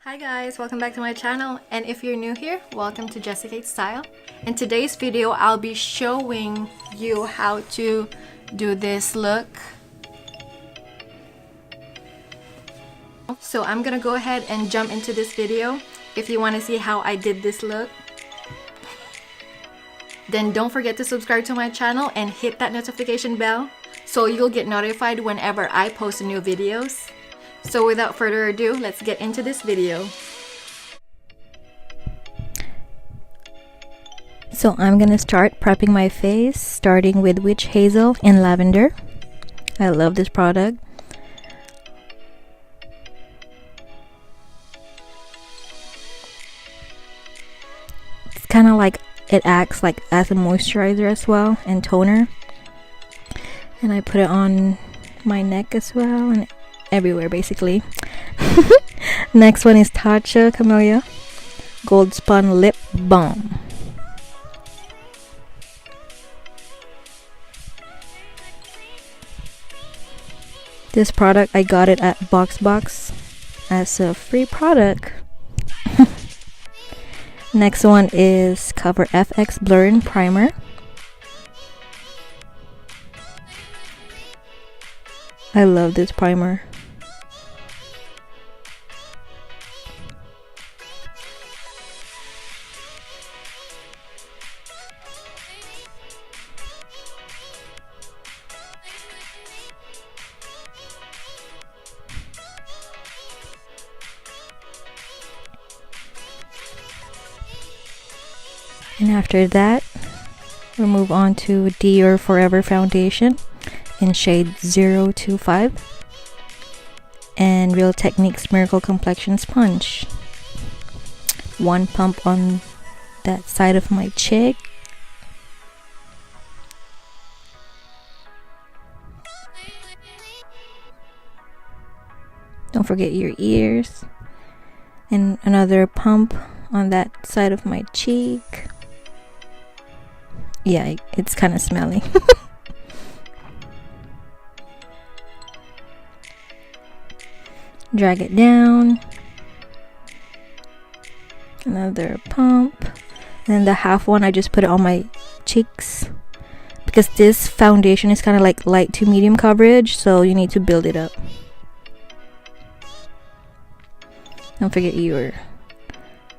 Hi guys, welcome back to my channel, and if you're new here, welcome to Jessica's Style. In today's video, I'll be showing you how to do this look. So I'm gonna go ahead and jump into this video. If you want to see how I did this look, then don't forget to subscribe to my channel and hit that notification bell so you'll get notified whenever I post new videos. So without further ado, let's get into this video. So I'm gonna start prepping my face, starting with Witch Hazel in Lavender. I love this product. It's kind of like it acts like as a moisturizer as well and toner. And I put it on my neck as well and everywhere basically. Next one is Tarte Camellia Gold Spun Lip Balm. This product, I got it at BoxBox as a free product. Next one is Cover FX Blur-In Primer. I love this primer. And after that, we'll move on to Dior Forever Foundation in shade 025 and Real Techniques Miracle Complexion Sponge. One pump on that side of my cheek. Don't forget your ears. And another pump on that side of my cheek. Yeah, it's kind of smelly. Drag it down. Another pump. And then the half one, I just put it on my cheeks. Because this foundation is kind of like light to medium coverage, so you need to build it up. Don't forget your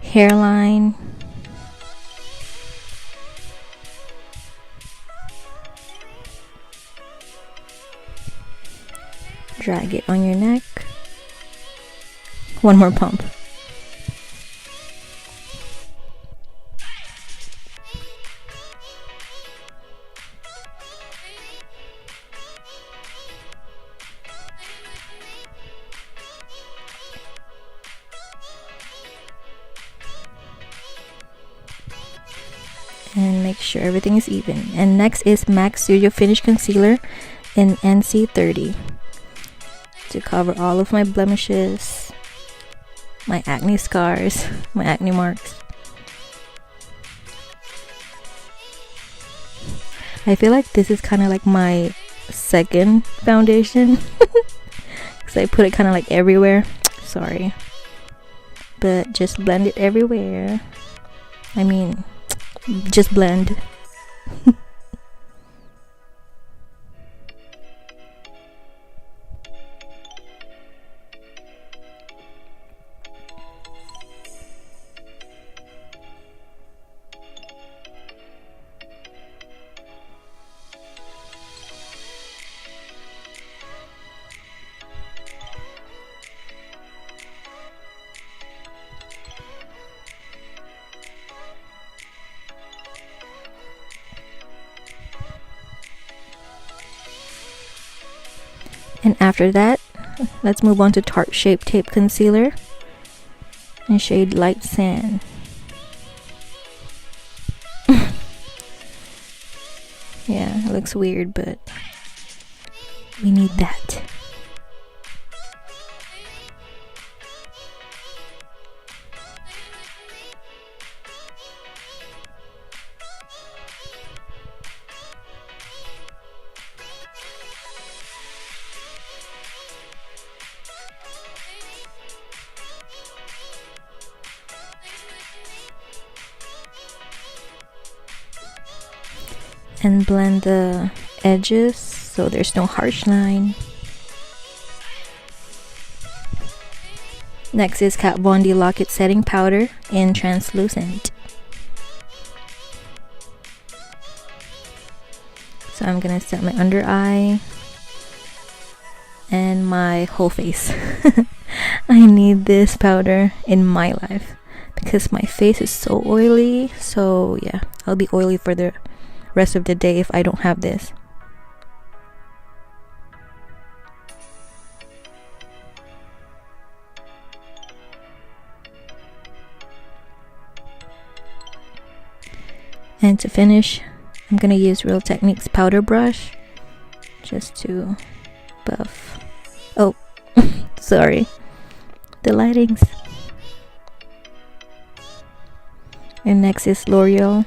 hairline. Drag it on your neck. One more pump. And make sure everything is even. And next is MAC Studio Finish Concealer in NC30 to cover all of my blemishes, my acne scars, my acne marks. I feel like this is kind of like my second foundation because I put it kind of like everywhere. Sorry, but just blend it everywhere. I mean, just blend. And after that, let's move on to Tarte Shape Tape Concealer in shade Light Sand. Yeah, it looks weird, but we need that. and blend the edges so there's no harsh line. Next is Kat Von D Lock It Setting Powder in Translucent. So I'm gonna set my under eye and my whole face. I need this powder in my life because my face is so oily. So yeah, I'll be oily for the rest of the day if I don't have this. And to finish, I'm gonna use Real Techniques powder brush just to buff. Oh, sorry, the lightings. And next is L'Oreal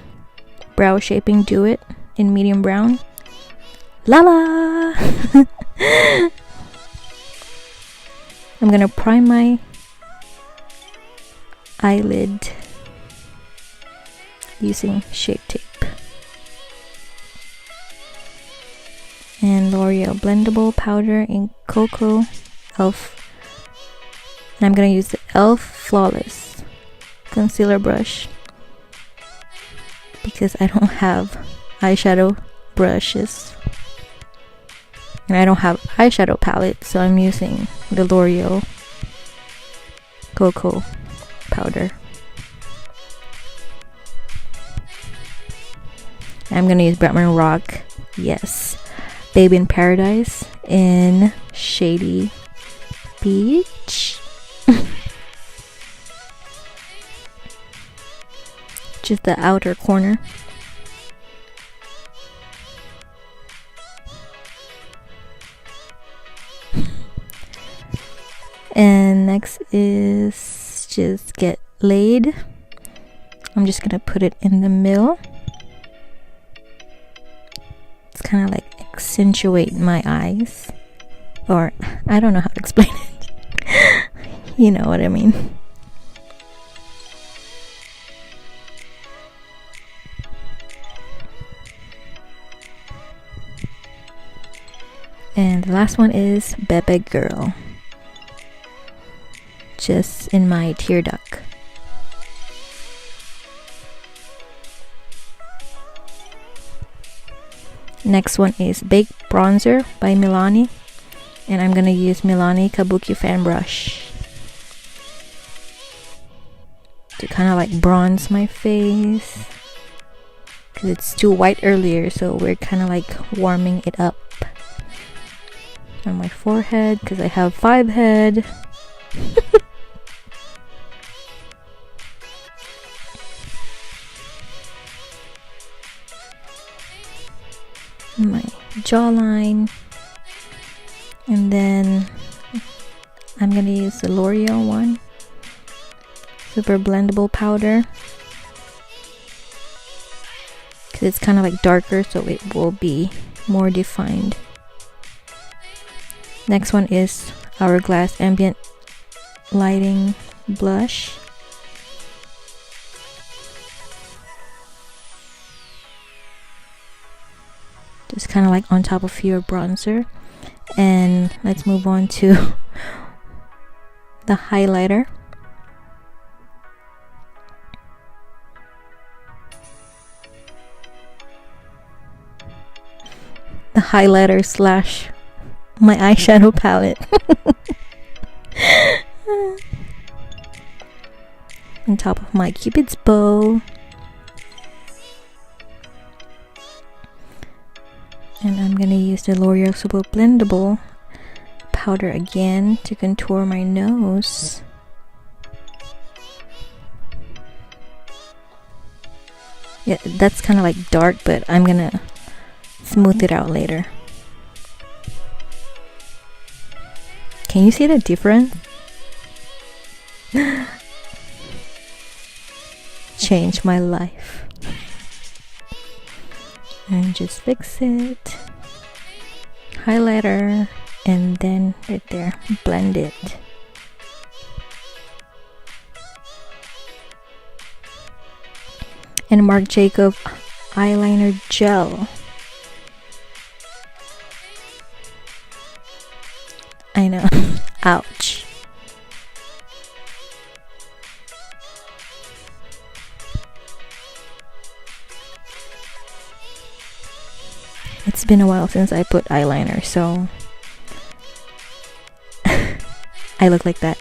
Brow Shaping Duet in medium brown. La la! I'm gonna prime my eyelid using Shape Tape. And L'Oreal Blendable Powder in Cocoa Elf. And I'm gonna use the Elf Flawless concealer brush because I don't have eyeshadow brushes and I don't have eyeshadow palette, so I'm using the L'Oreal Cocoa powder. I'm gonna use Bretman Rock, yes, Baby in Paradise in Shady Beach. Just the outer corner. And next is just Get Laid. I'm just gonna put it in the middle. It's kind of like accentuate my eyes, or I don't know how to explain it. You know what I mean. And the last one is Bebe Girl, just in my tear duct. Next one is Baked Bronzer by Milani, and I'm gonna use Milani Kabuki fan brush to kind of like bronze my face because it's too white earlier, so we're kind of like warming it up on my forehead because I have 5 head. My jawline, and then I'm gonna use the L'Oreal one, super blendable powder, because it's kind of like darker, so it will be more defined. Next one is Hourglass Ambient Lighting Blush. Just kind of like on top of your bronzer. And let's move on to the highlighter. The highlighter slash my eyeshadow palette. On top of my Cupid's bow. And I'm gonna use the L'Oreal Super Blendable powder again to contour my nose. Yeah, that's kind of like dark, but I'm gonna smooth it out later. Can you see the difference? Change my life. And just fix it. Highlighter, and then right there, blend it. And Marc Jacob eyeliner gel. Ouch. It's been a while since I put eyeliner, so I look like that.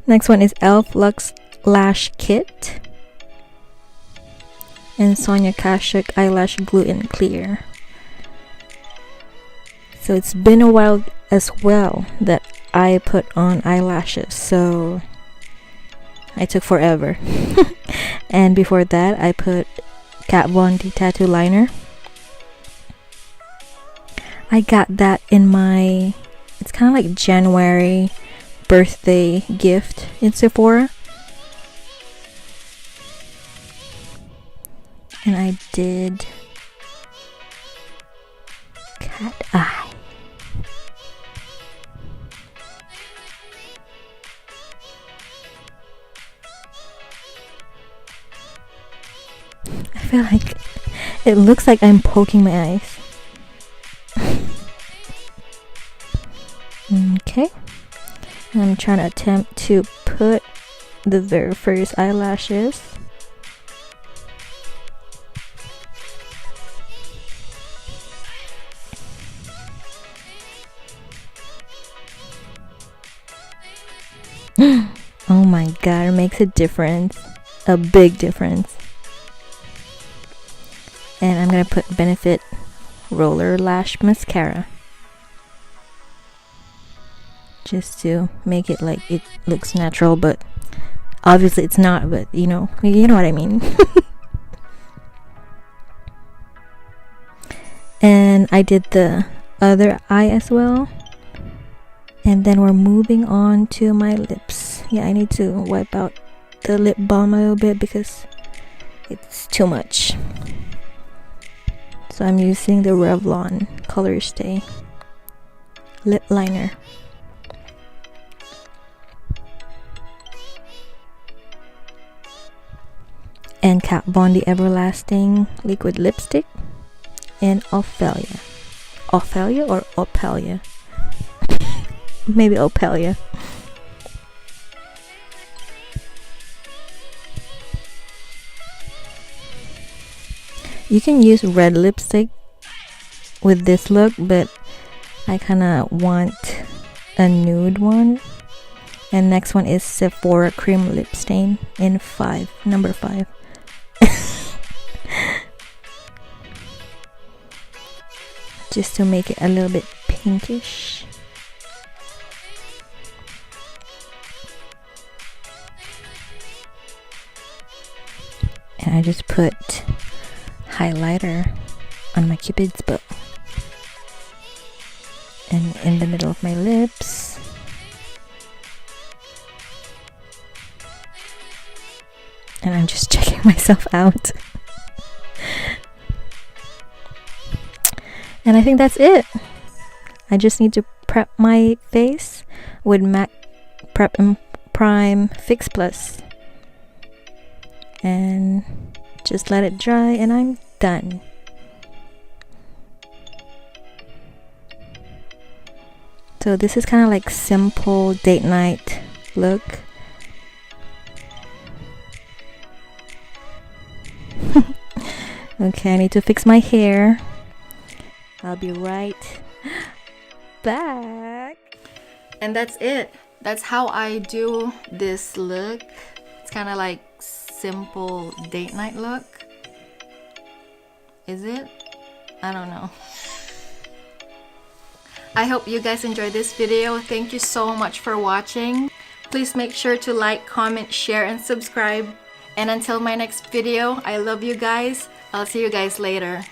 Next one is e.l.f. Luxe Lash Kit and Sonia Kashuk Eyelash Glue in Clear. So it's been a while as well that I put on eyelashes, so I took forever. And before that, I put Kat Von D Tattoo Liner. I got that in my, it's kind of like January birthday gift in Sephora. And I did cat eye. I feel like it looks like I'm poking my eyes. Okay. And I'm trying to attempt to put the very first eyelashes. Oh my god, it makes a difference. A big difference. And I'm gonna put Benefit Roller Lash Mascara, just to make it like it looks natural, but obviously it's not, but you know what I mean. And I did the other eye as well. And then we're moving on to my lips. Yeah, I need to wipe out the lip balm a little bit because it's too much. So I'm using the Revlon Color Stay lip liner. And Kat Von D Everlasting liquid lipstick and Ophelia. Ophelia or Ophelia? Maybe Ophelia. You can use red lipstick with this look, but I kind of want a nude one. And next one is Sephora Cream Lip Stain in number 5. Just to make it a little bit pinkish. And I just put highlighter on my cupid's bow and in the middle of my lips. And I'm just checking myself out. And I think that's it. I just need to prep my face with MAC Prep and Prime Fix Plus. And just let it dry and I'm done. So this is kind of like simple date night look. Okay, I need to fix my hair. I'll be right back. And that's it. That's how I do this look. It's kind of like simple date night look. Is it? I don't know. I hope you guys enjoyed this video. Thank you so much for watching. Please make sure to like, comment, share, and subscribe. And until my next video, I love you guys. I'll see you guys later.